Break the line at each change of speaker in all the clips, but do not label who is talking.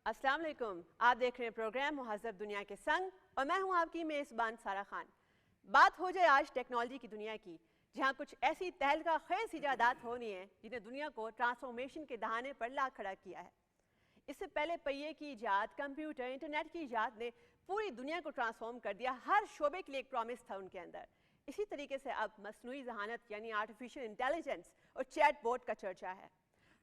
السلام علیکم. آپ دیکھ رہے ہیں پروگرام مہذب دنیا کے سنگ اور میں ہوں آپ کی میزبان سارہ خان. بات ہو جائے آج ٹیکنالوجی کی دنیا کی، جہاں کچھ ایسی تہلکہ خیز ایجادات ہونی ہیں جنہیں دنیا کو ٹرانسفارمیشن کے دہانے پر لا کھڑا کیا ہے. اس سے پہلے پہیے کی ایجاد، کمپیوٹر، انٹرنیٹ کی ایجاد نے پوری دنیا کو ٹرانسفارم کر دیا. ہر شعبے کے لیے ایک پرومس تھا ان کے اندر. اسی طریقے سے اب مصنوعی ذہانت یعنی آرٹیفیشل انٹیلیجنس اور چیٹ بوٹ کا چرچا ہے.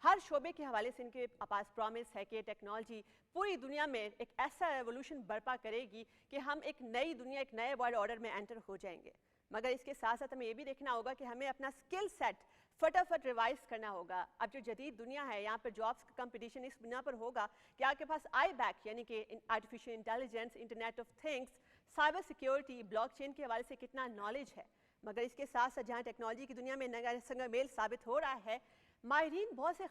ہر شعبے کے حوالے سے ان کے پاس پرومس ہے کہ ٹیکنالوجی پوری دنیا میں ایک ایسا ریولوشن برپا کرے گی کہ ہم ایک نئی دنیا، ایک نئے ورلڈ آرڈر میں انٹر ہو جائیں گے. مگر اس کے ساتھ ساتھ ہمیں یہ بھی دیکھنا ہوگا کہ ہمیں اپنا اسکل سیٹ فٹافٹ ریوائز کرنا ہوگا. اب جو جدید دنیا ہے یہاں پر جابس کا کمپٹیشن اس بنا پر ہوگا کہ آپ کے پاس آئی بیک یعنی کہ artificial intelligence, internet of things, cyber security, blockchain کے حوالے سے کتنا نالج ہے. مگر اس کے ساتھ ساتھ جہاں ٹیکنالوجی کی دنیا میں نیا سنگ میل ثابت ہو رہا ہے، ماہرین بہت سے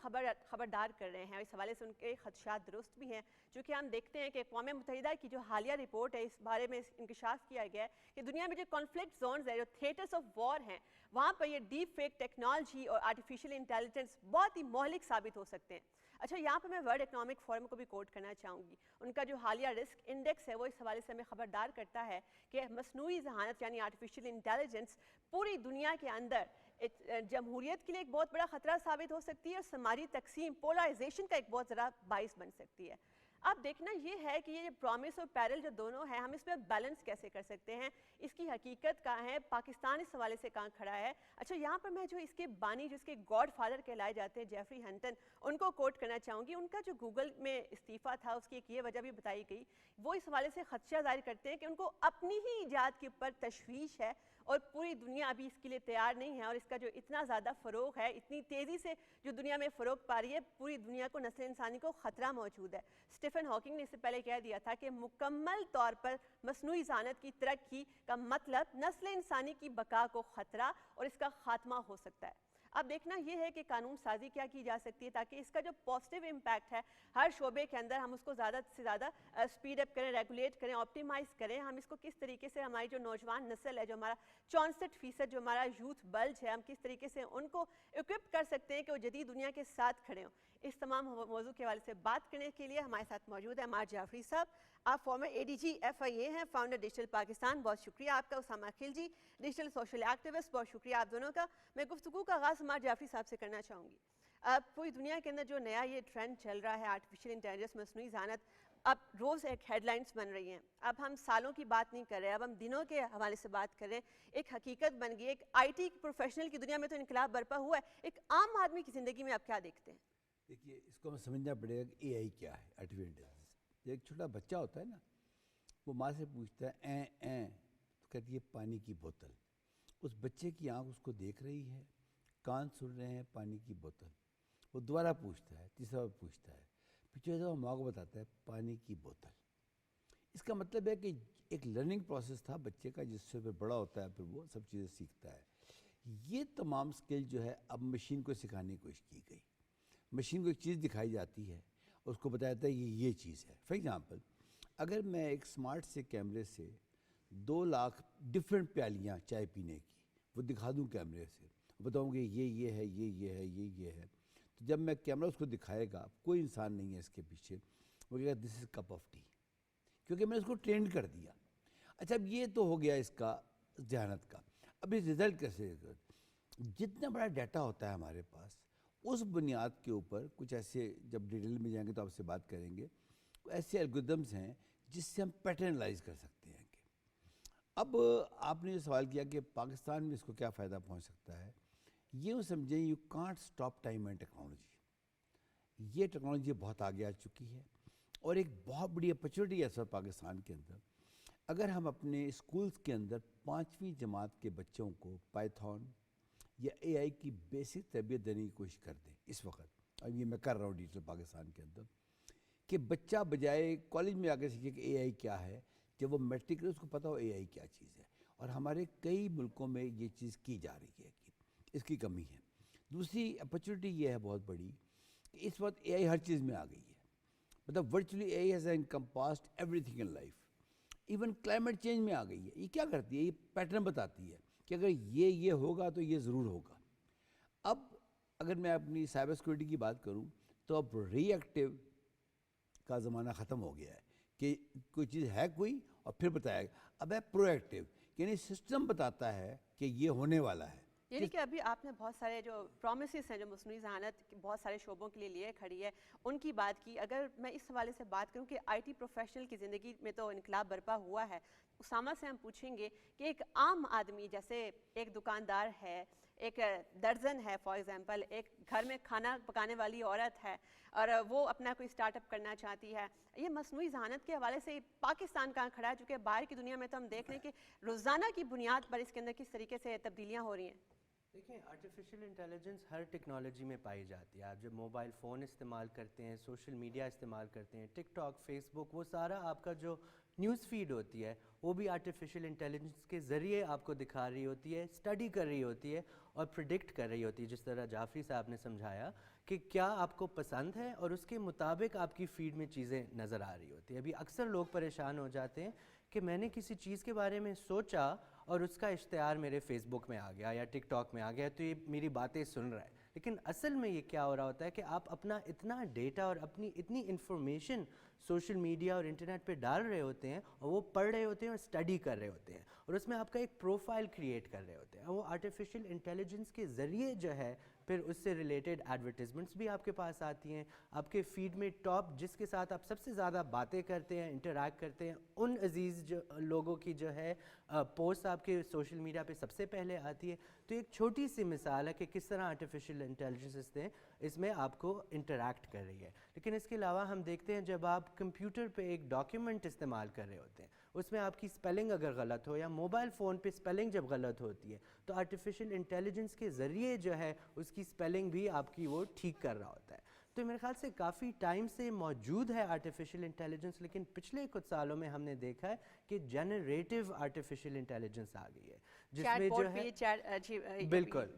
خبردار کر رہے ہیں. اس حوالے سے ان کے خدشات درست بھی ہیں، چونکہ ہم دیکھتے ہیں کہ اقوام متحدہ کی جو حالیہ رپورٹ ہے اس بارے میں انکشاف کیا گیا ہے کہ دنیا میں جو کانفلکٹ زونز ہیں، جو تھیٹرز آف وار ہیں، وہاں پر یہ ڈیپ فیک ٹیکنالوجی اور آرٹیفیشل انٹیلیجنس بہت ہی مہلک ثابت ہو سکتے ہیں. اچھا، یہاں پہ میں ورلڈ اکنامک فورم کو بھی کوٹ کرنا چاہوں گی. ان کا جو حالیہ رسک انڈیکس ہے وہ اس حوالے سے ہمیں خبردار کرتا ہے کہ مصنوعی ذہانت یعنی آرٹیفیشل انٹیلیجنس پوری دنیا کے اندر جمہوریت کے لیے ایک بہت بڑا خطرہ ثابت ہو سکتی ہے اور سماجی تقسیم، پولرائزیشن کا ایک بہت بڑا باعث بن سکتی ہے. اب دیکھنا یہ ہے کہ یہ پرومس اور پیرل جو دونوں ہیں، ہم اس میں بیلنس کیسے کر سکتے ہیں، اس کی حقیقت کہاں ہے، پاکستان اس حوالے سے کہاں کھڑا ہے. اچھا، یہاں پر میں جو اس کے بانی، جو اس کے گاڈ فادر کہلائے جاتے ہیں، جیفری ہنٹن، ان کو کوٹ کرنا چاہوں گی. ان کا جو گوگل میں استعفیٰ تھا اس کی ایک یہ وجہ بھی بتائی گئی. وہ اس حوالے سے خدشہ ظاہر کرتے ہیں کہ ان کو اپنی ہی ایجاد کے اوپر تشویش ہے اور پوری دنیا ابھی اس کے لیے تیار نہیں ہے. اور اس کا جو اتنا زیادہ فروغ ہے، اتنی تیزی سے جو دنیا میں فروغ پا رہی ہے، پوری دنیا کو، نسل انسانی کو خطرہ موجود ہے. اسٹیفن ہاکنگ نے اس سے پہلے کہہ دیا تھا کہ مکمل طور پر مصنوعی ذہانت کی ترقی کا مطلب نسل انسانی کی بقا کو خطرہ اور اس کا خاتمہ ہو سکتا ہے. اب دیکھنا یہ ہے کہ قانون سازی کیا کی جا سکتی ہے تاکہ اس کا جو پازیٹیو امپیکٹ ہے ہر شعبے کے اندر ہم اس کو زیادہ سے زیادہ سپیڈ اپ کریں، ریگولیٹ کریں، آپٹیمائز کریں. ہم اس کو کس طریقے سے ہماری جو نوجوان نسل ہے، جو ہمارا 64% جو ہمارا یوتھ بلج ہے، ہم کس طریقے سے ان کو اکوپ کر سکتے ہیں کہ وہ جدید دنیا کے ساتھ کھڑے ہوں. اس تمام موضوع کے حوالے سے بات کرنے کے لیے ہمارے ساتھ موجود ہے عمار جعفری صاحب. آپ فارمر ADG/FIA ہیں، فاؤنڈر ڈیجیٹل پاکستان. بہت شکریہ آپ کا. Usama Khalji, digital social activist. بہت شکریہ آپ دونوں کا. میں گفتگو کا آغاز عمار جعفری صاحب سے کرنا چاہوں گی. اب پوری دنیا کے اندر جو نیا یہ ٹرینڈ چل رہا ہے، آرٹیفیشل انٹیلیجنس، مصنوعی ذہانت، اب روز ایک ہیڈ لائنز بن رہی ہیں. اب ہم سالوں کی بات نہیں کر رہے، اب ہم دنوں کے حوالے سے بات کر رہے ہیں. ایک حقیقت بن گئی. ایک IT پروفیشنل کی دنیا میں تو انقلاب برپا ہوا ہے، ایک عام آدمی کی زندگی میں آپ کیا دیکھتے ہیں؟
دیکھیے، اس کو ہمیں سمجھنا پڑے گا کہ AI کیا ہے. آرٹیفیشل انٹیلیجنس ایک چھوٹا بچہ ہوتا ہے نا، وہ ماں سے پوچھتا ہے این تو کہتی ہے پانی کی بوتل. اس بچے کی آنکھ اس کو دیکھ رہی ہے، کان سن رہے ہیں پانی کی بوتل. وہ دوبارہ پوچھتا ہے، تیسرا بار پوچھتا ہے، پچھلے دفعہ ماں کو بتاتا ہے پانی کی بوتل. اس کا مطلب ہے کہ ایک لرننگ پروسیس تھا بچے کا، جس سے پھر بڑا ہوتا ہے، پھر وہ سب چیزیں سیکھتا ہے. یہ تمام سکل جو ہے اب مشین کو سکھانے کی کوشش کی گئی. مشین کو ایک چیز دکھائی جاتی ہے اور اس کو بتایا جاتا ہے یہ چیز ہے. فار ایگزامپل، اگر میں ایک اسمارٹ سے کیمرے سے 2 لاکھ ڈفرینٹ پیالیاں چائے پینے کی وہ دکھا دوں کیمرے سے، بتاؤں گے یہ ہے، یہ ہے، یہ ہے، تو جب میں کیمرہ اس کو دکھائے گا، کوئی انسان نہیں ہے اس کے پیچھے، وہ کہے گا دس از کپ آف ٹی، کیونکہ میں نے اس کو ٹرینڈ کر دیا. اچھا، اب یہ تو ہو گیا اس کا ذہانت کا. اب اس رزلٹ کیسے؟ جتنا بڑا ڈیٹا ہوتا ہے ہمارے پاس، اس بنیاد کے اوپر کچھ ایسے، جب ڈیٹیل میں جائیں گے تو آپ سے بات کریں گے، ایسے الگوریدمز ہیں جس سے ہم پیٹرنلائز کر سکتے ہیں. کہ اب آپ نے یہ سوال کیا کہ پاکستان میں اس کو کیا فائدہ پہنچ سکتا ہے. یہ سمجھیں، you can't stop time and technology. یہ ٹیکنالوجی بہت آگے آ چکی ہے اور ایک بہت بڑی اپرچونیٹی ہے سر پاکستان کے اندر. اگر ہم اپنے اسکولس کے اندر 5ویں جماعت کے بچوں کو پائتھون یا AI کی بیسک تربیت دینے کی کوشش کر دیں اس وقت، اب یہ میں کر رہا ہوں ڈیجیٹل پاکستان کے اندر، کہ بچہ بجائے کالج میں آ کے سیکھے کہ AI کیا ہے، جب وہ میٹرک کرے اس کو پتہ ہو AI کیا چیز ہے. اور ہمارے کئی ملکوں میں یہ چیز کی جا رہی ہے کہ اس کی کمی ہے. دوسری اپرچونیٹی یہ ہے بہت بڑی کہ اس وقت AI ہر چیز میں آ گئی ہے. مطلب virtually AI has encompassed everything in life. Even climate change میں آ گئی ہے. یہ کیا کرتی ہے؟ یہ پیٹرن بتاتی ہے کہ اگر یہ ہوگا تو یہ ضرور ہوگا. اب اگر میں اپنی سائبر سیکورٹی کی بات کروں تو اب ری ایکٹیو کا زمانہ ختم ہو گیا ہے کہ کوئی چیز ہے کوئی اور پھر بتایا گیا. اب ہے پرو ایکٹیو، یعنی سسٹم بتاتا ہے کہ یہ ہونے والا ہے.
یعنی کہ ابھی آپ نے بہت سارے جو پرومسز ہیں جو مصنوعی ذہانت بہت سارے شعبوں کے لیے لیے کھڑی ہے ان کی بات کی. اگر میں اس حوالے سے بات کروں کہ آئی ٹی پروفیشنل کی زندگی میں تو انقلاب برپا ہوا ہے، اسامہ سے ہم پوچھیں گے کہ ایک عام آدمی جیسے ایک دکاندار ہے، ایک درزن ہے فار ایگزامپل، ایک گھر میں کھانا پکانے والی عورت ہے اور وہ اپنا کوئی اسٹارٹ اپ کرنا چاہتی ہے، یہ مصنوعی ذہانت کے حوالے سے پاکستان کہاں کھڑا ہے؟ چونکہ باہر کی دنیا میں تو ہم دیکھ رہے ہیں کہ روزانہ کی بنیاد پر اس کے اندر کس طریقے سے تبدیلیاں ہو رہی ہیں.
دیکھیں آرٹیفیشیل انٹیلیجنس ہر ٹیکنالوجی میں پائی جاتی ہے. آپ جب موبائل فون استعمال کرتے ہیں، سوشل میڈیا استعمال کرتے ہیں، ٹک ٹاک، فیس بک، وہ سارا آپ کا جو نیوز فیڈ ہوتی ہے وہ بھی آرٹیفیشیل انٹیلیجنس کے ذریعے آپ کو دکھا رہی ہوتی ہے، اسٹڈی کر رہی ہوتی ہے اور پریڈکٹ کر رہی ہوتی ہے. جس طرح جعفری صاحب نے سمجھایا کہ کیا آپ کو پسند ہے اور اس کے مطابق آپ کی فیڈ میں چیزیں نظر آ رہی ہوتی ہیں. ابھی اکثر لوگ پریشان ہو جاتے ہیں کہ میں نے کسی چیز کے بارے میں سوچا اور اس کا اشتہار میرے فیس بک میں آ گیا یا ٹک ٹاک میں آ گیا تو یہ میری باتیں سن رہا ہے. لیکن اصل میں یہ کیا ہو رہا ہوتا ہے کہ آپ اپنا اتنا ڈیٹا اور اپنی اتنی انفارمیشن سوشل میڈیا اور انٹرنیٹ پہ ڈال رہے ہوتے ہیں اور وہ پڑھ رہے ہوتے ہیں اور اسٹڈی کر رہے ہوتے ہیں اور اس میں آپ کا ایک پروفائل کریٹ کر رہے ہوتے ہیں. اور وہ آرٹیفیشیل انٹیلیجنس کے ذریعے جو ہے پھر اس سے ریلیٹڈ ایڈورٹیزمنٹس بھی آپ کے پاس آتی ہیں. آپ کے فیڈ میں ٹاپ جس کے ساتھ آپ سب سے زیادہ باتیں کرتے ہیں، انٹریکٹ کرتے ہیں، ان عزیز جو لوگوں کی جو ہے پوسٹ آپ کے سوشل میڈیا پہ سب سے پہلے آتی ہے. تو ایک چھوٹی سی مثال ہے کہ کس طرح آرٹیفیشیل انٹیلیجنس اس میں آپ کو انٹریکٹ کر رہی ہے. لیکن اس کے علاوہ ہم دیکھتے ہیں جب آپ کمپیوٹر پہ ایک ڈاکیومنٹ استعمال کر رہے ہوتے ہیں، اس میں آپ کی اسپیلنگ اگر غلط ہو یا موبائل فون پہ اسپیلنگ جب غلط ہوتی ہے تو آرٹیفیشیل انٹیلیجنس کے ذریعے جو ہے اس کی اسپیلنگ بھی آپ کی وہ ٹھیک کر رہا ہوتا ہے. تو میرے خیال سے کافی ٹائم سے موجود ہے آرٹیفیشیل انٹیلیجنس، لیکن پچھلے کچھ سالوں میں ہم نے دیکھا ہے کہ جنریٹو آرٹیفیشیل انٹیلیجنس آ گئی ہے جس میں جو ہے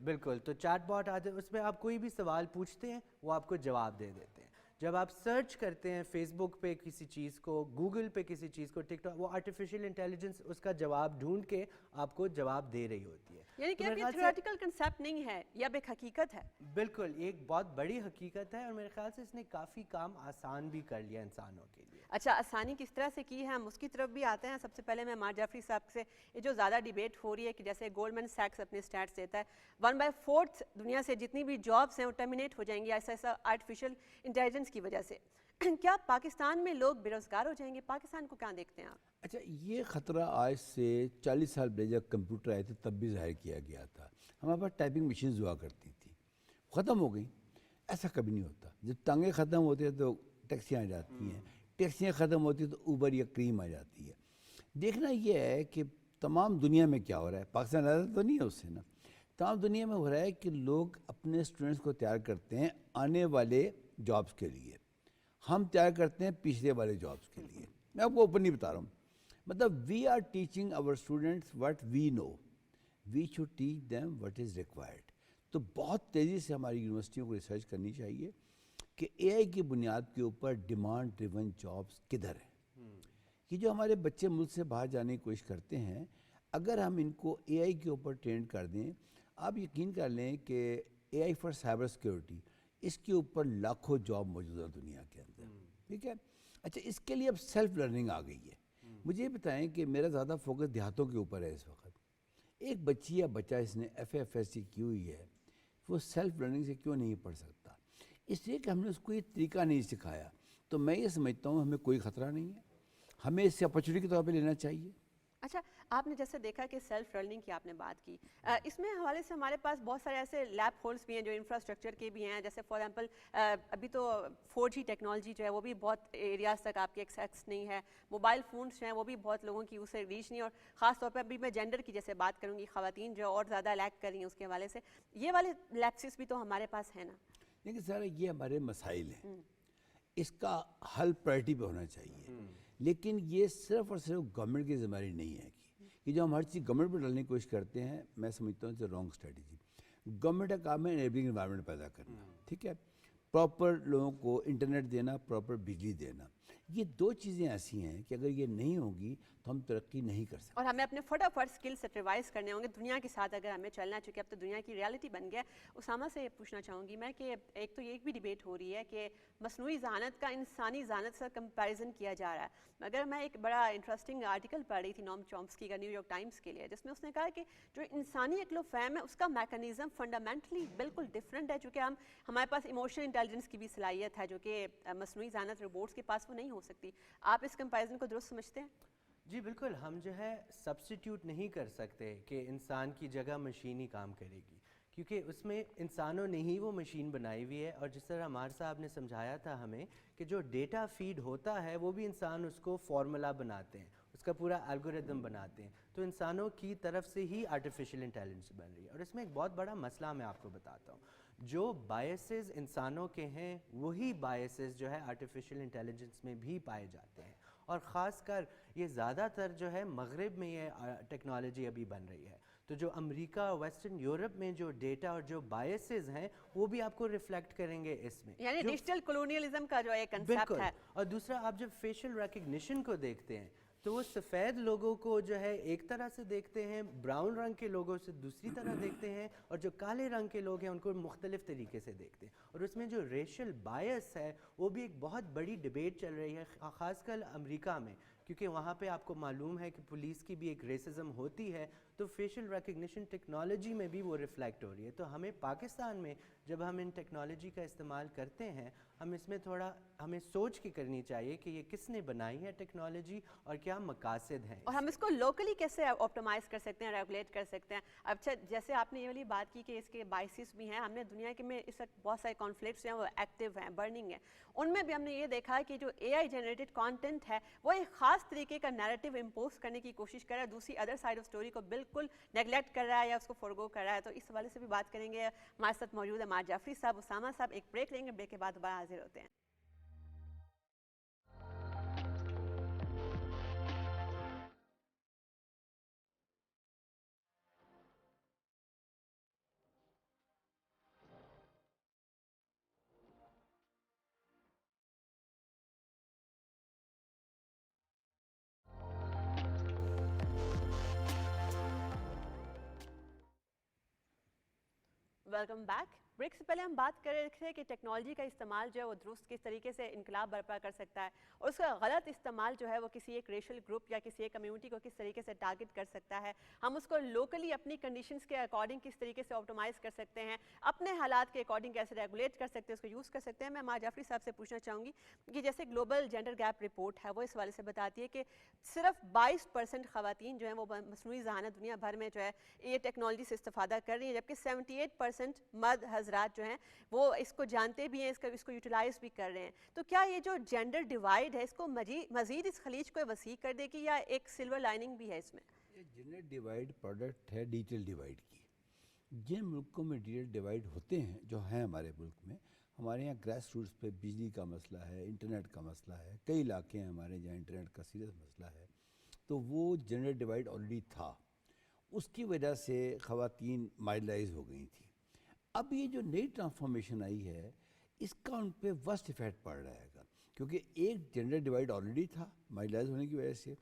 بالکل تو چیٹ باٹ آتے ہیں، اس میں آپ کوئی بھی سوال پوچھتے ہیں وہ آپ کو جواب دے دیتے ہیں. جب آپ سرچ کرتے ہیں فیس بک پہ کسی چیز کو، گوگل پہ کسی چیز کو، ٹک ٹاک، وہ آرٹیفیشیل انٹیلیجنس اس کا جواب ڈھونڈ کے آپ کو جواب دے رہی ہوتی ہے.
یعنی کہ اب یہ تھیوریٹیکل کنسیپٹ نہیں ہے، یہ اب ایک حقیقت ہے.
بالکل ایک بہت بڑی حقیقت ہے اور میرے خیال سے اس نے کافی کام آسان بھی کر لیا انسانوں کے لیے.
اچھا آسانی کس طرح سے کی ہے ہم اس کی طرف بھی آتے ہیں. سب سے پہلے میں مار جعفری صاحب سے یہ جو زیادہ ڈیبیٹ ہو رہی ہے کہ جیسے گولڈمن سیکس اپنے اسٹیٹس دیتا ہے 1/4 دنیا سے جتنی بھی جابس ہیں وہ ٹرمینیٹ ہو جائیں گی ایسا آرٹیفیشیل انٹیلیجنس کی وجہ سے. کیا پاکستان میں لوگ بے روزگار ہو جائیں گے؟ پاکستان کو کیا دیکھتے ہیں آپ؟
اچھا یہ خطرہ آج سے 40 سال پہلے جب کمپیوٹر آئے تھے تب بھی ظاہر کیا گیا تھا. ہمارے پاس ٹائپنگ مشینز ہوا کرتی تھیں، ختم ہو گئی. ایسا کبھی نہیں ہوتا. جب ٹانگیں ختم ہوتی ہیں تو ٹیکسیاں آ جاتی ہیں، ٹیکسیاں ختم ہوتی ہیں تو اوبر یا کریم آ جاتی ہے. دیکھنا یہ ہے کہ تمام دنیا میں کیا ہو رہا ہے. پاکستان علیحدہ تو نہیں ہے اس سے نا. تمام دنیا میں ہو رہا ہے کہ لوگ اپنے اسٹوڈنٹس کو تیار کرتے ہیں آنے والے جابس کے لیے، ہم تیار کرتے ہیں پچھلے والے جابس کے لیے. میں آپ کو اوپنلی بتا رہا ہوں، مطلب we are teaching our students what we know, we should teach them what is required. تو بہت تیزی سے ہماری یونیورسٹیوں کو ریسرچ کرنی چاہیے کہ اے آئی کی بنیاد کے اوپر ڈیمانڈ ڈریون جابس کدھر ہیں. یہ جو ہمارے بچے ملک سے باہر جانے کی کوشش کرتے ہیں، اگر ہم ان کو اے آئی کے اوپر ٹرین کر دیں، آپ یقین کر لیں کہ اے آئی فار سائبر سیکیورٹی، اس کے اوپر لاکھوں جاب موجود ہے دنیا کے اندر. ٹھیک ہے. اچھا اس کے لیے اب سیلف لرننگ آ گئی ہے. مجھے یہ بتائیں کہ میرا زیادہ فوکس دیہاتوں کے اوپر ہے اس وقت. ایک بچی یا بچہ اس نے FFSC کی ہوئی ہے، وہ سیلف لرننگ سے کیوں نہیں پڑھ سکتا؟ اس لیے کہ ہم نے اس کو یہ طریقہ نہیں سکھایا. تو میں یہ سمجھتا ہوں ہمیں کوئی خطرہ نہیں ہے، ہمیں اس سے اپرچونیٹی کے طور پہ لینا چاہیے.
اچھا آپ نے جیسے دیکھا کہ سیلف لرننگ کی آپ نے بات کی، اس میں حوالے سے ہمارے پاس بہت سارے ایسے لیب ہولس بھی ہیں جو انفراسٹرکچر کے بھی ہیں. جیسے فار ایگزامپل ابھی تو 4G ٹیکنالوجی جو ہے وہ بھی بہت ایریاز تک آپ کے ایکسیس نہیں ہے. موبائل فونس جو ہیں وہ بھی بہت لوگوں کی اسے ریچ نہیں، اور خاص طور پہ ابھی میں جینڈر کی جیسے بات کروں گی، خواتین جو اور زیادہ لیک کر رہی ہیں اس کے حوالے سے. یہ والے لیپسز بھی تو ہمارے پاس ہیں نا.
لیکن سر یہ ہمارے مسائل ہیں، اس کا حل پرائرٹی پہ ہونا چاہیے. لیکن یہ صرف اور صرف گورنمنٹ کی ذمہ داری نہیں ہے کہ جو ہم ہر چیز گورنمنٹ پہ ڈالنے کی کوشش کرتے ہیں. میں سمجھتا ہوں کہ رانگ اسٹریٹجی. گورنمنٹ کا کام ہے انیبلنگ انوائرمنٹ پیدا کرنا. ٹھیک ہے. پراپر لوگوں کو انٹرنیٹ دینا، پراپر بجلی دینا. یہ دو چیزیں ایسی ہیں کہ اگر یہ نہیں ہوگی تو تو ہم ترقی نہیں کر سکتے.
اور ہمیں اپنے فٹافٹ اسکل سے ریوائز کرنے ہوں گے دنیا کے ساتھ اگر ہمیں چلنا ہے, چونکہ اب تو دنیا کی ریالٹی بن گیا. اسامہ سے یہ پوچھنا چاہوں گی میں کہ ایک تو یہ بھی ڈیبیٹ ہو رہی ہے کہ مصنوعی ذہانت کا انسانی ذہانت سے کمپیریزن کیا جا رہا ہے. مگر میں ایک بڑا انٹرسٹنگ آرٹیکل پڑھ رہی تھی نوم چومسکی کا نیو یارک ٹائمز کے لیے, جس میں اس نے کہا کہ جو انسانی عقل و فہم ہے اس کا میکانزم فنڈامنٹلی بالکل ڈفرینٹ ہے, چونکہ ہمارے پاس ایموشنل انٹیلیجنس کی بھی صلاحیت ہے جو کہ مصنوعی ذہانت روبوٹس کے پاس وہ نہیں ہو سکتی. آپ اس کمپیریزن کو درست سمجھتے ہیں؟
جی بالکل, ہم جو ہے سبسٹیٹیوٹ نہیں کر سکتے کہ انسان کی جگہ مشین ہی کام کرے گی, کیونکہ اس میں انسانوں نے ہی وہ مشین بنائی ہوئی ہے. اور جس طرح عمار صاحب نے سمجھایا تھا ہمیں کہ جو ڈیٹا فیڈ ہوتا ہے وہ بھی انسان اس کو فارمولا بناتے ہیں, اس کا پورا الگوریدم بناتے ہیں. تو انسانوں کی طرف سے ہی آرٹیفیشیل انٹیلیجنس بن رہی ہے. اور اس میں ایک بہت بڑا مسئلہ میں آپ کو بتاتا ہوں, جو بائسز انسانوں کے ہیں وہی بائسز جو ہے آرٹیفیشیل انٹیلیجنس میں بھی پائے جاتے ہیں. اور خاص کر یہ زیادہ تر جو ہے مغرب میں یہ ٹیکنالوجی ابھی بن رہی ہے. تو جو امریکہ اور ویسٹرن یورپ میں جو ڈیٹا اور جو بائسز ہیں وہ بھی آپ کو ریفلیکٹ کریں گے اس میں,
یعنی ڈیجیٹل کولونیلزم کا جو ایک کنسیپٹ ہے.
اور دوسرا آپ جب فیشل ریکگنیشن کو دیکھتے ہیں تو وہ سفید لوگوں کو جو ہے ایک طرح سے دیکھتے ہیں, براؤن رنگ کے لوگوں سے دوسری طرح دیکھتے ہیں, اور جو کالے رنگ کے لوگ ہیں ان کو مختلف طریقے سے دیکھتے ہیں. اور اس میں جو ریشل بائس ہے وہ بھی ایک بہت بڑی ڈیبیٹ چل رہی ہے, خاص کر امریکہ میں, کیونکہ وہاں پہ آپ کو معلوم ہے کہ پولیس کی بھی ایک ریسزم ہوتی ہے. تو فیشل ریکگنیشن ٹیکنالوجی میں بھی وہ ریفلیکٹ ہو رہی ہے. تو ہمیں پاکستان میں جب ہم ان ٹیکنالوجی کا استعمال کرتے ہیں ہم اس میں تھوڑا ہمیں سوچ کے کرنی چاہیے کہ یہ کس نے بنائی ہے ٹیکنالوجی اور کیا مقاصد ہیں,
اور ہم اس کو لوکلی کیسے آپٹیمائز کر سکتے ہیں, ریگولیٹ کر سکتے ہیں. اچھا, جیسے آپ نے یہ والی بات کی کہ اس کے بائسز بھی ہیں, ہم نے دنیا کے میں اس وقت بہت سارے کانفلکٹس ہیں وہ ایکٹیو ہیں, برننگ ہیں. ان میں بھی ہم نے یہ دیکھا ہے کہ جو اے آئی جنریٹڈ کانٹینٹ ہے وہ ایک خاص طریقے کا نیریٹو امپوز کرنے کی کوشش کر رہا ہے, دوسری ادر سائڈ آف اسٹوری کو بالکل نیگلیکٹ کر رہا ہے یا اس کو فورگو کر رہا ہے. تو اس حوالے سے بھی بات کریں گے. ہمارے ساتھ موجود ہے عمار جعفری صاحب, اسامہ صاحب. ایک بریک لیں گے, بریک کے بعد دوبارہ حاضر ہوتے ہیں. Welcome back. بریک سے پہلے ہم بات کر رہے تھے کہ ٹیکنالوجی کا استعمال جو ہے وہ درست کس طریقے سے انقلاب برپا کر سکتا ہے, اور اس کا غلط استعمال جو ہے وہ کسی ایک ریشل گروپ یا کسی ایک کمیونٹی کو کس طریقے سے ٹارگٹ کر سکتا ہے. ہم اس کو لوکلی اپنی کنڈیشنز کے اکارڈنگ کس طریقے سے آپٹیمائز کر سکتے ہیں, اپنے حالات کے اکارڈنگ کیسے ریگولیٹ کر سکتے ہیں, اس کو یوز کر سکتے ہیں. میں عمار جعفری صاحب سے پوچھنا چاہوں گی کہ جیسے گلوبل جینڈر گیپ رپورٹ ہے وہ اس حوالے سے بتاتی ہے کہ صرف 22% خواتین جو ہیں وہ مصنوعی ذہانت دنیا بھر میں جو ہے یہ ٹیکنالوجی سے استفادہ کر رہی ہیں, جبکہ 78% مرد حضرات جو ہیں وہ اس کو جانتے بھی ہیں, اس کو یوٹیلائز بھی کر رہے ہیں. تو کیا یہ جو جینڈر ڈیوائڈ ہے اس کو مزید اس خلیج کو وسیع کر دے گی یا ایک سلور لائننگ بھی ہے اس میں؟
یہ جنرل ڈیوائڈ پروڈکٹ ہے ڈیجیٹل ڈیوائڈ کی. جن ملکوں میں ڈیجیٹل ڈیوائڈ ہوتے ہیں, جو ہیں ہمارے ملک میں, ہمارے یہاں گریس روٹس پہ بجلی کا مسئلہ ہے, انٹرنیٹ کا مسئلہ ہے, کئی علاقے ہیں ہمارے جہاں انٹرنیٹ کا سیریس مسئلہ ہے, تو وہ جنرل ڈیوائڈ آلریڈی تھا. اس کی وجہ سے خواتین مائرلائز ہو گئی تھیں. اب یہ جو نئی ٹرانسفارمیشن آئی ہے اس کا ان پہ ورسٹ افیکٹ پڑ رہا ہے, کیونکہ ایک جنرل ڈیوائڈ آلریڈی تھا مائرلائز ہونے کی وجہ سے.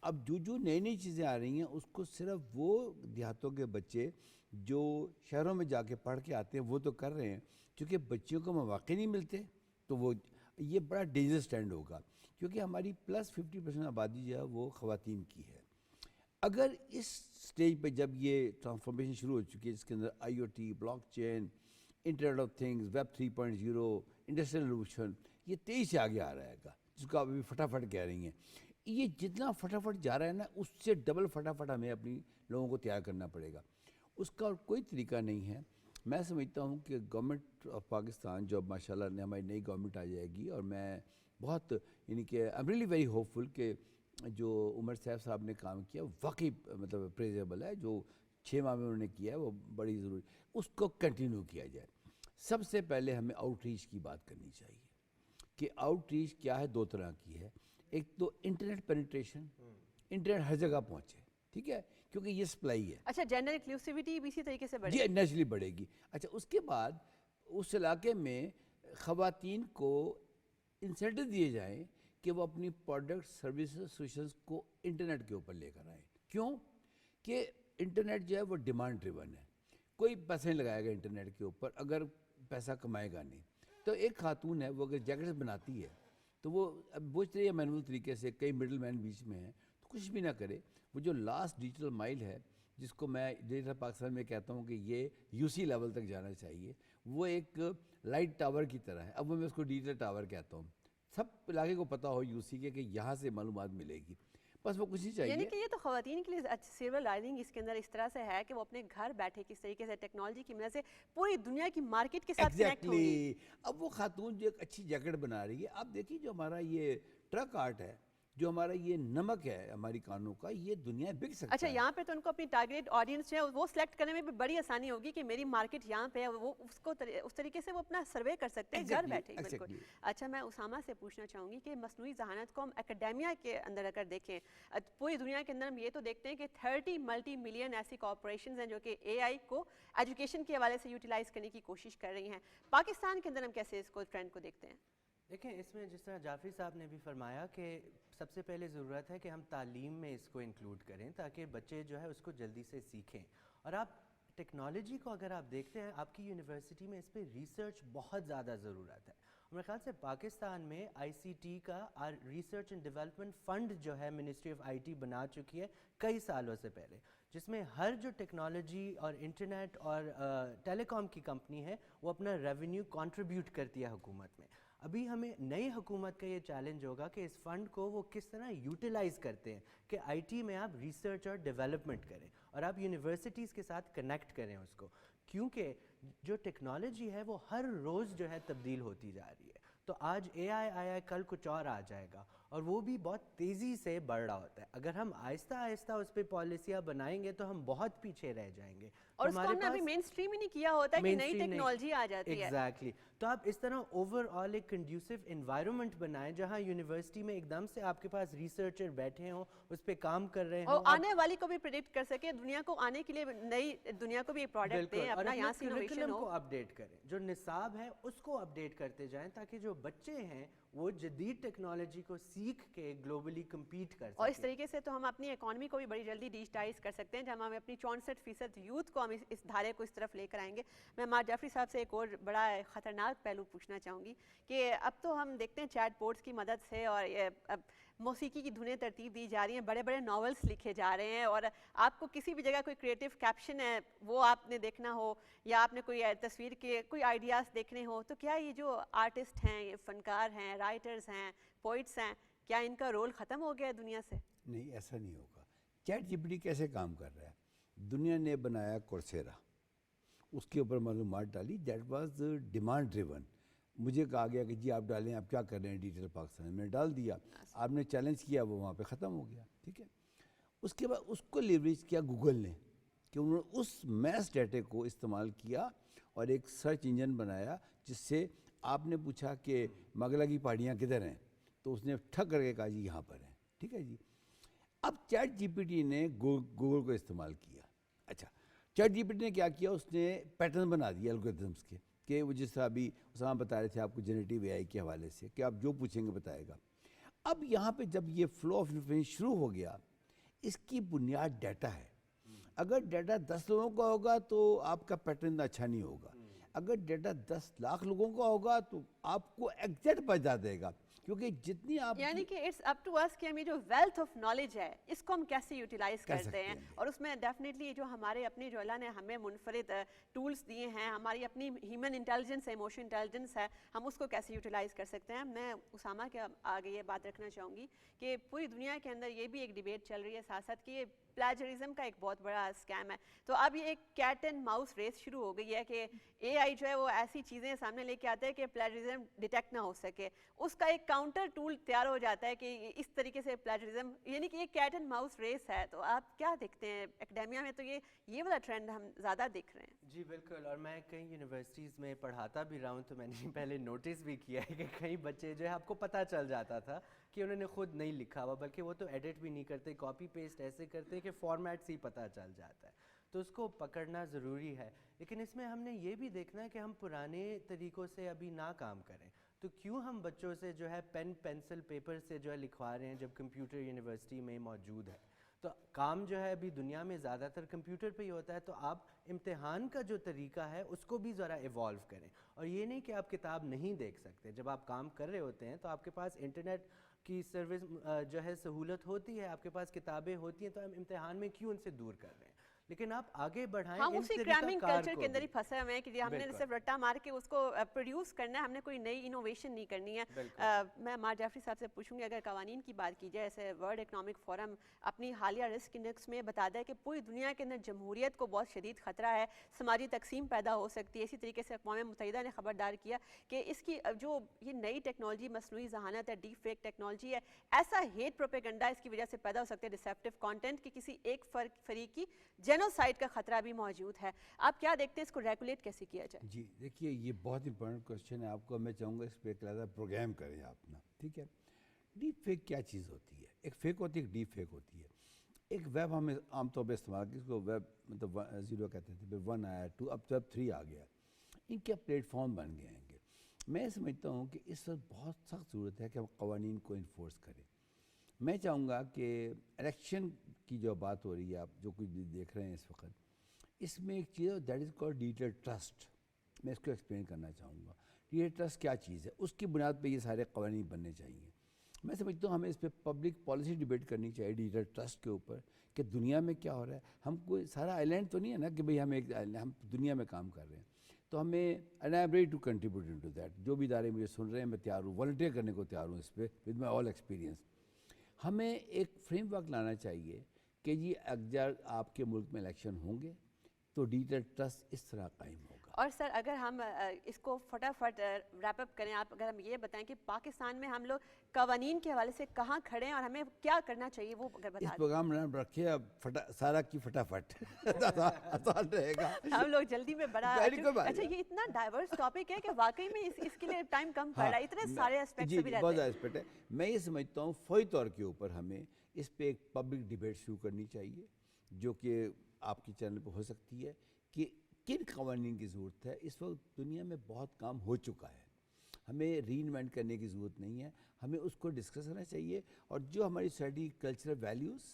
اب جو نئی چیزیں آ رہی ہیں اس کو صرف وہ دیہاتوں کے بچے جو شہروں میں جا کے پڑھ کے آتے ہیں وہ تو کر رہے ہیں, کیونکہ بچیوں کو مواقع نہیں ملتے. تو وہ یہ بڑا ڈینجرس اسٹینڈ ہوگا, کیونکہ ہماری پلس 50% آبادی جو ہے وہ خواتین کی ہے. اگر اس سٹیج پہ جب یہ ٹرانسفارمیشن شروع ہو چکی ہے جس کے اندر I O T, block chain, internet of things, web 3.0, industrial revolution, یہ تیزی سے آگے آ رہا ہے, جس کو آپ ابھی فٹافٹ کہہ رہی ہیں. یہ جتنا فٹافٹ جا رہا ہے نا اس سے ڈبل فٹافٹ ہمیں اپنی لوگوں کو تیار کرنا پڑے گا. اس کا کوئی طریقہ نہیں ہے. میں سمجھتا ہوں کہ گورنمنٹ آف پاکستان جو اب ماشاء اللہ نے ہماری نئی گورنمنٹ آ جائے گی, اور میں بہت یعنی کہ I am really very hopeful کہ جو عمر صاحب نے کام کیا واقعی مطلب پریزیبل ہے, جو 6 ماہ میں انہوں نے کیا ہے وہ بڑی ضروری, اس کو کنٹینیو کیا جائے. سب سے پہلے ہمیں آؤٹ ریچ کی بات کرنی چاہیے کہ آؤٹ ریچ کیا ہے. 2 طرح کی ہے. ایک تو انٹرنیٹ پینیٹریشن, انٹرنیٹ ہر جگہ پہنچے, ٹھیک ہے, کیونکہ یہ سپلائی ہے.
اچھا, جینڈر انکلوسیوٹی بھی اسی طریقے سے بڑھے
جی نیچرلی بڑھے گی. اچھا, اس کے بعد اس علاقے میں خواتین کو انسینٹو دیے جائیں کہ وہ اپنی پروڈکٹ سروسز سولوشنز کو انٹرنیٹ کے اوپر لے کر آئیں. کیوں کہ انٹرنیٹ جو ہے وہ ڈیمانڈ ڈریون ہے. کوئی پیسہ نہیں لگائے گا انٹرنیٹ کے اوپر اگر پیسہ کمائے گا نہیں. تو ایک خاتون ہے وہ اگر جیکٹس بناتی ہے تو وہ اب بوجھ رہی ہے مینول طریقے سے, کئی مڈل مین بیچ میں ہیں, تو کچھ بھی نہ کرے. وہ جو لاسٹ ڈیجیٹل مائل ہے جس کو میں ڈیجیٹل پاکستان میں کہتا ہوں کہ یہ یو سی لیول تک جانا چاہیے, وہ ایک لائٹ ٹاور کی طرح ہے. اب وہ میں اس کو ڈیجیٹل ٹاور کہتا ہوں. سب علاقے کو پتہ ہو یو سی کے کہ یہاں سے معلومات ملے گی, بس وہ کچھ نہیں چاہیے.
یعنی کہ یہ تو خواتین کے لیے سلور لائننگ اس کے اندر اس طرح سے ہے کہ وہ اپنے گھر بیٹھے کس طریقے سے ٹیکنالوجی کی مدد سے پوری دنیا کی مارکیٹ کے ساتھ کنیکٹ ہوں گی.
اب وہ خاتون جو ایک اچھی جیکٹ بنا رہی ہے, آپ دیکھیے جو ہمارا یہ ٹرک آرٹ ہے, جو ہمارا یہ نمک ہے ہماری کانوں کا, یہ دنیا بک سکتا ہے.
اچھا, یہاں پہ تو ان کو اپنی ٹارگیٹ آڈینس جو ہے وہ سلیکٹ کرنے میں بھی بڑی آسانی ہوگی کہ میری مارکیٹ یہاں پہ ہے, وہ اس کو اس طریقے سے وہ اپنا سروے کر سکتے ہیں گھر بیٹھے. بالکل. اچھا, میں اسامہ سے پوچھنا چاہوں گی کہ مصنوعی ذہانت کو ہم اکیڈیمیا کے اندر اگر دیکھیں, پوری دنیا کے اندر ہم یہ تو دیکھتے ہیں کہ 30 ملٹی ملین ایسی کارپوریشنز ہیں جو کہ اے آئی کو ایجوکیشن کے حوالے سے یوٹیلائز کرنے کی کوشش کر رہی ہیں. پاکستان کے اندر ہم کیسے اس کو ٹرینڈ کو دیکھتے ہیں؟
دیکھیں, اس میں جس طرح جعفری صاحب نے بھی فرمایا کہ سب سے پہلے ضرورت ہے کہ ہم تعلیم میں اس کو انکلوڈ کریں تاکہ بچے جو ہے اس کو جلدی سے سیکھیں. اور آپ ٹیکنالوجی کو اگر آپ دیکھتے ہیں, آپ کی یونیورسٹی میں اس پہ ریسرچ بہت زیادہ ضرورت ہے. میرے خیال سے پاکستان میں آئی سی ٹی کا ریسرچ اینڈ ڈیولپمنٹ فنڈ جو ہے منسٹری آف آئی ٹی بنا چکی ہے کئی سالوں سے پہلے, جس میں ہر جو ٹیکنالوجی اور انٹرنیٹ اور ٹیلی کام کی کمپنی ہے وہ اپنا ریونیو کنٹریبیوٹ کرتی ہے حکومت میں. ابھی ہمیں نئی حکومت کا یہ چیلنج ہوگا کہ اس فنڈ کو وہ کس طرح یوٹیلائز کرتے ہیں کہ آئی ٹی میں آپ ریسرچ اور ڈیولپمنٹ کریں اور آپ یونیورسٹیز کے ساتھ کنیکٹ کریں اس کو, کیونکہ جو ٹیکنالوجی ہے وہ ہر روز جو ہے تبدیل ہوتی جا رہی ہے. تو آج اے آئی آیا ہے, کل کچھ اور آ جائے گا, اور وہ بھی بہت تیزی سے بڑھ رہا ہوتا ہے. اگر ہم آہستہ آہستہ اس پہ پالیسیاں بنائیں گے تو ہم بہت پیچھے رہ جائیں گے.
اور اس کو ہم نے ابھی مین اسٹریم ہی نہیں کیا ہوتا ہے کہ نئی ٹیکنالوجی آ جاتی ہے.
ایگزیکٹلی. تو آپ اس طرح اوور آل ایک کنڈیوسو انوائرمنٹ بنائیں جہاں یونیورسٹی میں ایک دم سے آپ کے پاس ریسرچر بیٹھے ہوں, اس پہ کام کر رہے ہوں,
اور آنے والی کو بھی پریڈکٹ کر سکے, دنیا کو آنے کے لیے نئی دنیا کو بھی پروڈکٹ دیں, اپنا یہاں سے انوویشن ہو.
کو اپڈیٹ کریں, جو نصاب ہے اس کو اپڈیٹ کرتے جائیں تاکہ جو بچے ہیں وہ جدید ٹیکنالوجی کو سیکھ کے گلوبلی کمپیٹ کر سکیں.
اور اس طریقے سے تو ہم اپنی اکانومی کو بھی بڑی جلدی ڈیجیٹائز کر سکتے ہیں, جہاں ہم اپنی 64% یوتھ کو ہم اس دھارے کو اس طرف لے کر آئیں گے. میں مار جعفری صاحب سے ایک اور بڑا خطرناک پہلو پوچھنا چاہوں گی کہ اب تو ہم دیکھتے ہیں چیٹ بورڈز کی مدد سے اور اب موسیقی کی دھنیں ترتیب دی جا رہی ہیں, بڑے بڑے ناولس لکھے جا رہے ہیں, اور آپ کو کسی بھی جگہ کوئی کریٹو کیپشن ہے وہ آپ نے دیکھنا ہو یا آپ نے کوئی تصویر کے کوئی آئیڈیاز دیکھنے ہو, تو کیا یہ جو آرٹسٹ ہیں, یہ فنکار ہیں, رائٹرز ہیں, پوئٹس ہیں, کیا ان کا رول ختم ہو گیا ہے دنیا سے؟
نہیں, ایسا نہیں ہوگا. چیٹ جی پی ٹی کیسے کام کر رہا ہے؟ دنیا نے بنایا کورسیرا, اس کے اوپر معلومات ڈالی, دیٹ واز ڈیمانڈ ڈریون. مجھے کہا گیا کہ جی آپ ڈالیں, آپ کیا کر رہے ہیں ڈیجیٹل پاکستان میں, ڈال دیا, آپ نے چیلنج کیا, وہ وہاں پہ ختم ہو گیا. ٹھیک ہے. اس کے بعد اس کو لیوریج کیا گوگل نے, کہ انہوں نے اس میس ڈیٹے کو استعمال کیا اور ایک سرچ انجن بنایا, جس سے آپ نے پوچھا کہ مغلا کی پہاڑیاں کدھر ہیں, تو اس نے ٹھک کر کے کہا جی یہاں پر ہیں. ٹھیک ہے جی. اب چیٹ جی پی ٹی نے گوگل کو استعمال کیا. اچھا, چیٹ جی پی ٹی نے کیا کیا, اس نے پیٹرن بنا دیا الگوریتھمس کے, کہ وہ جس طرح ابھی اسامہ بتا رہے تھے آپ کو جنریٹیو اے آئی کے حوالے سے کہ آپ جو پوچھیں گے بتائے گا. اب یہاں پہ جب یہ فلو آف انفارمیشن شروع ہو گیا, اس کی بنیاد ڈیٹا ہے. اگر ڈیٹا 10 لوگوں کا ہوگا تو آپ کا پیٹرن اچھا نہیں ہوگا. اگر ڈیٹا 10 لاکھ لوگوں کا ہوگا تو آپ کو ایگزیکٹ بتا دے گا, کیونکہ جتنی آپ
یعنی کہ اٹس اپ ٹو اس کہ ہم یہ جو ویلتھ آف نالج ہے اس کو ہم کیسے یوٹیلائز کرتے ہیں, اور اس میں ڈیفینیٹلی جو ہمارے اپنے جو اللہ نے ہمیں منفرد ٹولز دیے ہیں, ہماری اپنی ہیومن انٹیلیجنس ہے, ایموشن انٹیلیجنس ہے, ہم اس کو کیسے یوٹیلائز کر سکتے ہیں. میں اسامہ کے آگے یہ بات رکھنا چاہوں گی کہ پوری دنیا کے اندر یہ بھی ایک ڈیبیٹ چل رہی ہے ساتھ ساتھ کہ یہ پلیجرزم کا ایک بہت بڑا اسکیم ہے. تو اب یہ ایک کیٹ اینڈ ماؤس ریس شروع ہو گئی ہے کہ اے آئی جو ہے وہ ایسی چیزیں سامنے لے کے آتا ہے کہ پلیجرزم ڈیٹیکٹ نہ ہو سکے, اس کا ایک کاؤنٹر ٹول تیار ہو جاتا ہے کہ اس طریقے سے پلیجرزم, یعنی کہ یہ کیٹ اینڈ ماؤس ریس ہے. تو آپ کیا دیکھتے ہیں اکیڈیمیا میں, تو یہ والا ٹرینڈ ہم زیادہ دیکھ رہے ہیں؟
جی بالکل, اور میں کئی یونیورسٹیز میں پڑھاتا بھی رہا ہوں, تو میں نے پہلے نوٹس بھی کیا ہے کہ کئی بچے جو ہے آپ کو پتہ چل جاتا تھا کہ انہوں نے خود نہیں لکھا ہوا, بلکہ وہ تو ایڈٹ بھی نہیں کرتے, کاپی پیسٹ ایسے کرتے کہ فارمیٹ سے ہی پتہ چل جاتا ہے. تو اس کو پکڑنا ضروری ہے, لیکن اس میں ہم نے یہ بھی دیکھنا ہے کہ ہم پرانے طریقوں سے ابھی نہ کام کریں. تو کیوں ہم بچوں سے جو ہے پین پینسل پیپر سے جو ہے لکھوا رہے ہیں جب کمپیوٹر یونیورسٹی میں موجود ہے؟ تو کام جو ہے ابھی دنیا میں زیادہ تر کمپیوٹر پہ ہی ہوتا ہے، تو آپ امتحان کا جو طریقہ ہے اس کو بھی ذرا ایوالو کریں. اور یہ نہیں کہ آپ کتاب نہیں دیکھ سکتے، جب آپ کام کر رہے ہوتے ہیں تو آپ کے پاس انٹرنیٹ کی سروس جو ہے سہولت ہوتی ہے، آپ کے پاس کتابیں ہوتی ہیں، تو ہم امتحان میں کیوں ان سے دور کر رہے ہیں؟ لیکن آپ آگے بڑھائیں
ہم
ان
اسی
طریقہ
کرامنگ
کار
کلچر
کو
کے اندر
بھی.
ہی پھنسے ہوئے ہیں کہ ہم نے
بالکل.
صرف رٹا مار کے اس کو پروڈیوس کرنا ہے، ہم نے کوئی نئی انوویشن نہیں کرنی ہے. میں مار جعفری صاحب سے پوچھوں گی، اگر قوانین کی بات کی جائے، جیسے ورلڈ اکنامک فورم اپنی حالیہ رسک انڈیکس میں بتاتا ہے کہ پوری دنیا کے اندر جمہوریت کو بہت شدید خطرہ ہے، سماجی تقسیم پیدا ہو سکتی ہے. اسی طریقے سے اقوام متحدہ نے خبردار کیا کہ اس کی جو یہ نئی ٹیکنالوجی مصنوعی ذہانت ہے، ڈیپ فیک ٹیکنالوجی ہے، ایسا ہیٹ پروپیگنڈا اس کی وجہ سے پیدا ہو سکتے ہیں، ڈسیپٹیو کانٹینٹ کی کسی ایک فریق کی جینوسائڈ کا خطرہ بھی موجود ہے. آپ کیا دیکھتے ہیں اس کو ریگولیٹ کیسے کیا جائے؟
جی دیکھیے، یہ بہت امپورٹنٹ کوشچن ہے. آپ کو میں چاہوں گا اس پہ ایک علیحدہ پروگرام کریں آپ نا. ٹھیک ہے، ڈیپ فیک کیا چیز ہوتی ہے؟ ایک فیک ہوتی ہے، ایک ڈیپ فیک ہوتی ہے. ایک ویب ہم عام طور پہ استعمال کرتے ہیں، اس کو ویب مطلب 0 کہتے تھے، پھر 1 آیا، 2، اب ویب 3 آ گیا. ان کے پلیٹ فارم بن گئے ہیں. میں سمجھتا ہوں کہ اس وقت بہت سخت ضرورت ہے کہ ہم قوانین کو انفورس کریں. میں چاہوں گا کہ الیکشن کی جو بات ہو رہی ہے، آپ جو کچھ بھی دیکھ رہے ہیں اس وقت، اس میں ایک چیز ہے that is called digital trust. میں اس کو ایکسپلین کرنا چاہوں گا. ڈیجیٹل ٹرسٹ کیا چیز ہے، اس کی بنیاد پہ یہ سارے قوانین بننے چاہیے. میں سمجھتا ہوں ہمیں اس پہ پبلک پالیسی ڈیبیٹ کرنی چاہیے ڈیجیٹل ٹرسٹ کے اوپر، کہ دنیا میں کیا ہو رہا ہے. ہم کوئی سارا آئی لینڈ تو نہیں ہے نا کہ بھئی ہم دنیا میں کام کر رہے ہیں. تو ہمیں and I am ready to contribute in to that. جو بھی ادارے مجھے سن رہے ہیں، میں تیار ہوں، والنٹیئر کرنے کو تیار ہوں اس پہ ود مائی آل ایکسپیرینس. ہمیں ایک فریم ورک لانا چاہیے کہ جی اگر آپ کے ملک میں الیکشن ہوں گے تو ڈیجیٹل ٹرسٹ اس طرح قائم ہوگا.
اور سر اگر ہم اس کو فٹافٹ ریپ اپ کریں، آپ اگر ہم یہ بتائیں کہ پاکستان میں ہم لوگ قوانین کے حوالے سے کہاں کھڑے ہیں اور ہمیں کیا کرنا چاہیے، وہ اگر بتا
اس
دیں.
پروگرام میں رکھیے سارا کی فٹافٹ آسان رہے گا.
ہم لوگ جلدی میں بڑا
اچھا
یہ اتنا ڈائیورس ٹاپک ہے کہ واقعی میں اس کے لیے ٹائم کم پڑ رہا ہے، اتنے سارے اسپیکٹس بھی
بہت
رہتے
زیادہ
ہیں.
اسپیکٹ ہے. میں یہ سمجھتا ہوں فوری طور کے اوپر ہمیں اس پہ ایک پبلک ڈیبیٹ شروع کرنی چاہیے، جو کہ آپ کی چینل پہ ہو سکتی ہے، کہ کن قوانین کی ضرورت ہے. اس وقت دنیا میں بہت کام ہو چکا ہے، ہمیں ری انوینٹ کرنے کی ضرورت نہیں ہے. ہمیں اس کو ڈسکس کرنا چاہیے. اور جو ہماری سوسائٹی کلچرل ویلیوز،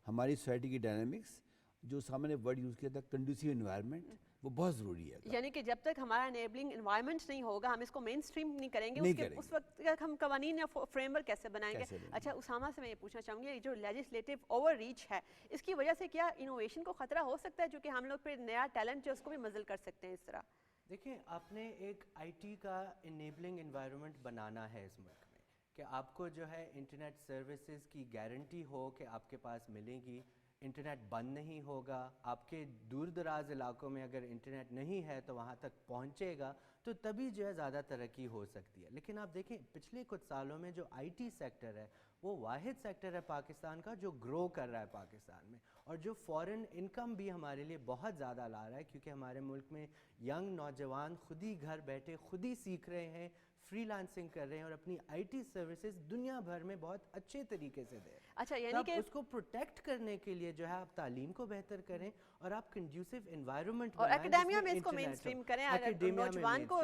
ہماری سوسائٹی کی ڈائنامکس، جو سامنے ورڈ یوز کیا تھا کنڈوسیو انوائرمنٹ، وہ بہت ضروری ہے.
یعنی کہ جب تک ہمارا انیبلنگ انوائرمنٹ نہیں ہوگا، ہم اس کو مین اسٹریم نہیں کریں گے، اس وقت تک ہم قوانین یا فریم ورک کیسے بنائیں گے؟ اچھا اسامہ سے میں یہ پوچھنا چاہوں گی، یہ جو لیجسلیٹو اوور ریچ ہے، اس کی وجہ سے کیا انوویشن کو خطرہ ہو سکتا ہے، جو کہ ہم لوگ پھر نیا ٹیلنٹ جو اس کو بھی مزل کر سکتے ہیں اس طرح؟
دیکھیں، آپ نے ایک آئی ٹی کا انیبلنگ انوائرمنٹ بنانا ہے اس ملک میں، کہ آپ کو جو ہے انٹرنیٹ سروسز کی گارنٹی ہو کہ آپ کے پاس ملے گی، انٹرنیٹ بند نہیں ہوگا. آپ کے دور دراز علاقوں میں اگر انٹرنیٹ نہیں ہے تو وہاں تک پہنچے گا، تو تبھی جو ہے زیادہ ترقی ہو سکتی ہے. لیکن آپ دیکھیں پچھلے کچھ سالوں میں جو آئی ٹی سیکٹر ہے، وہ واحد سیکٹر ہے پاکستان کا جو گرو کر رہا ہے پاکستان میں، اور جو فورن انکم بھی ہمارے لیے بہت زیادہ لا رہا ہے، کیونکہ ہمارے ملک میں ینگ نوجوان خود ہی گھر بیٹھے خود ہی سیکھ رہے ہیں، فری لانسنگ کر رہے ہیں، اور اپنی آئی ٹی سروسز دنیا بھر میں بہت اچھے طریقے سے دے رہے ہیں.
اچھا یعنی کہ
اس کو پروٹیکٹ کرنے کے لیے جو ہے آپ تعلیم کو بہتر کریں، اور آپ کنڈیوسو انوائرمنٹ
اور اکیڈیمیا میں اس کو مین اسٹریم کریں، نوجوان کو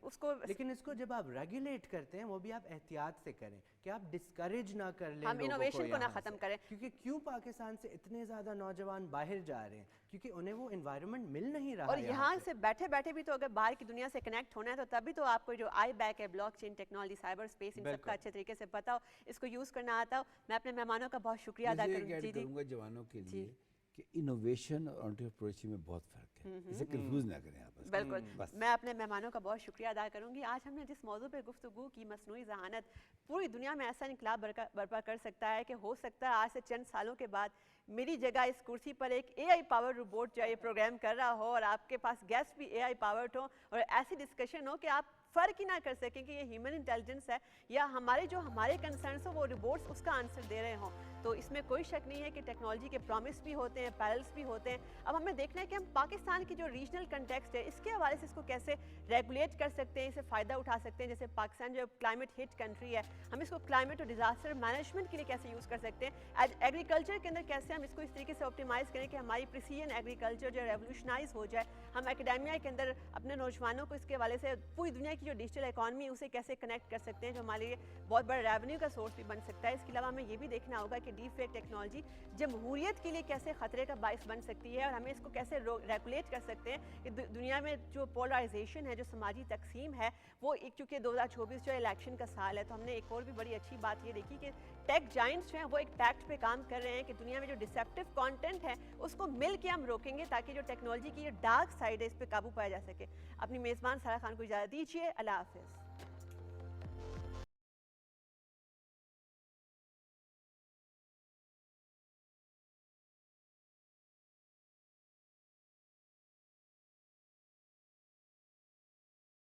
اس کو.
لیکن اس کو جب آپ ریگولیٹ کرتے ہیں، وہ بھی آپ احتیاط سے کریں کہ آپ ڈسکریج نہ کر لیں،
ہم انوویشن کو نہ ختم کریں.
کیونکہ کیوں پاکستان سے اتنے زیادہ نوجوان باہر جا رہے ہیں؟ کیونکہ انہیں وہ انوائرمنٹ مل نہیں رہا.
اور یہاں سے بیٹھے بیٹھے بھی تو اگر باہر کی دنیا سے کنیکٹ ہونا ہے تو تبھی تو آپ کو جو آئی بیک ہے، blockchain technology, cyberspace, ان سب کا اچھے طریقے سے پتا ہو، اس کو یوز کرنا آتا ہو. میں اپنے مہمانوں کا بہت شکریہ ادا
کروں گا جوانوں کے لیے کہ انوویشن اور انٹرپرینیورشپ میں بہت فرق ہے، اسے کنفیوز نہ کریں آپ.
بالکل، میں اپنے مہمانوں کا بہت شکریہ ادا کروں گی. آج ہم نے جس موضوع پہ گفتگو کی، مصنوعی ذہانت پوری دنیا میں ایسا انقلاب برپا کر سکتا ہے کہ ہو سکتا ہے آج سے چند سالوں کے بعد میری جگہ اس کرسی پر ایک اے آئی پاور روبوٹ جو یہ پروگرام کر رہا ہو، اور آپ کے پاس گیسٹ بھی اے آئی پاورڈ ہوں، اور ایسی ڈسکشن ہو کہ آپ فرق ہی نہ کر سکیں کہ یہ ہیومن انٹیلیجنس ہے یا ہمارے کنسرنس ہو وہ روبوٹس اس کا آنسر دے رہے ہوں. تو اس میں کوئی شک نہیں ہے کہ ٹیکنالوجی کے پرومس بھی ہوتے ہیں، پیرلس بھی ہوتے ہیں. اب ہمیں دیکھنا ہے کہ ہم پاکستان کی جو ریجنل کنٹیکسٹ ہے اس کے حوالے سے اس کو کیسے ریگولیٹ کر سکتے ہیں، اسے فائدہ اٹھا سکتے ہیں. جیسے پاکستان جو کلائمیٹ ہٹ کنٹری ہے، ہم اس کو کلائمیٹ اور ڈیزاسٹر مینجمنٹ کے لیے کیسے یوز کر سکتے ہیں. ایگریکلچر کے اندر کیسے ہم اس کو اس طریقے سے آپٹیمائز کریں کہ ہماری پریسیژن ایگریکلچر جو ریولوشنائز ہو جائے. ہم اکیڈیمیا کے اندر اپنے نوجوانوں کو اس کے حوالے سے پوری دنیا کی جو ڈیجیٹل اکانومی اسے کیسے کنیکٹ کر سکتے ہیں جو ہمارے لیے بہت بڑا ریونیو کا سورس بھی بن سکتا ہے. اس کے علاوہ ہمیں یہ بھی دیکھنا ہوگا کہ ڈیپ فیک ٹیکنالوجی جمہوریت کے لیے کیسے خطرے کا باعث بن سکتی ہے اور ہمیں اس کو کیسے ریگولیٹ کر سکتے ہیں کہ دنیا میں جو پولرائزیشن ہے, جو سماجی تقسیم ہے, وہ چونکہ 2024 جو الیکشن کا سال ہے تو ہم نے ایک اور بھی بڑی اچھی بات یہ دیکھی کہ ٹیک جائنٹس جو ہیں وہ ایک پیکٹ پہ کام کر رہے ہیں کہ دنیا میں جو ڈسیپٹیو کانٹینٹ ہے اس کو مل کے ہم روکیں گے تاکہ جو ٹیکنالوجی کی یہ ڈارک سائڈ ہے اس پہ قابو پایا جا سکے. اپنی میزبان سارا خان کو اجازت دیجیے. اللہ حافظ.